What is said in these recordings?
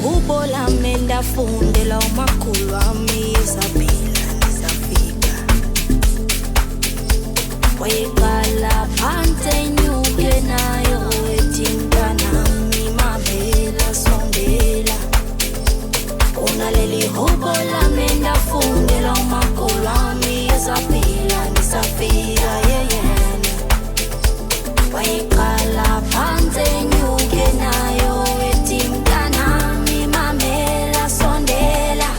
hubo lami ndafundela umakhulu wami ezaphila nizafika wayeqala phansi enyuke nayo ethi mntanami mamela sondela unaleli hubo lami ndafundela umakhulu wami ezaphila nizafika wayeqala phansi enyuke nayo ethi mntanami mamela sondela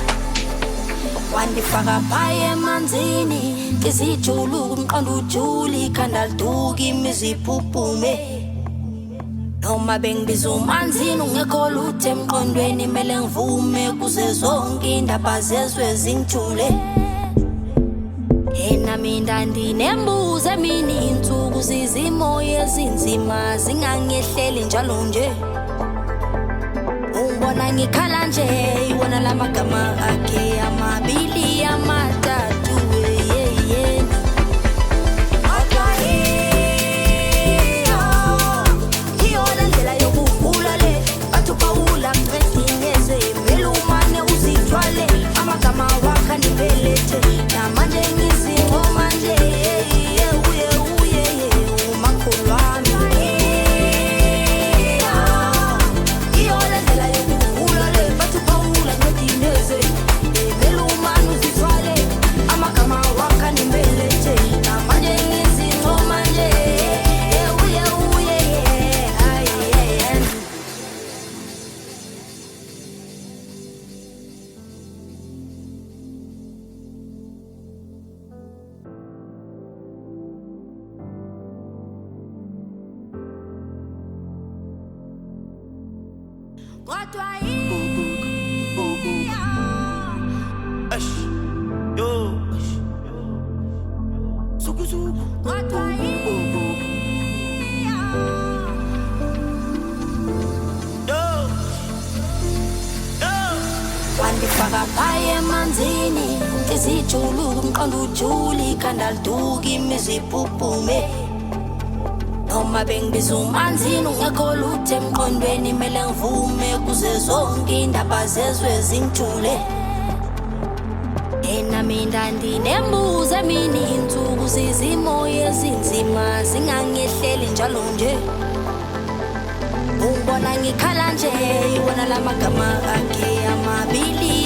wandifaka phaya emanzini ngizijulu kumqonda ujuli ikhanda liduka imizi iphuphume noma bengibiza umanzini ungekho lutho emqondweni mele ngivume kuze zonke indaba zezwe zingijule nami ndandinembuzo emini insuku zizimo ezinzima zingangehleli njalo nje ungibona ngikhala nje ibona lamagama akhe amabili amathathu amagama wakha nibelete namanje ngizingoma nje umakhulu wami iyona ndlela yokukhula le bathi phawula ngedineze belumani uzithwale amagama wakha nibelete namanje ngizingoma nje wandifaka phaya emanzini ngizijulu kumqonda ujuli ikhanda liduka imizi iphuphume noma bengibiza umanzini ungekho lutho emqondweni mele ngivume kuze zonke indaba zezwe zingijule nami ndandinembuzo emini insuku zizimo ezinzima zingangehleli njalo nje ungibona ngikhala nje ibona lamagama akhe amabili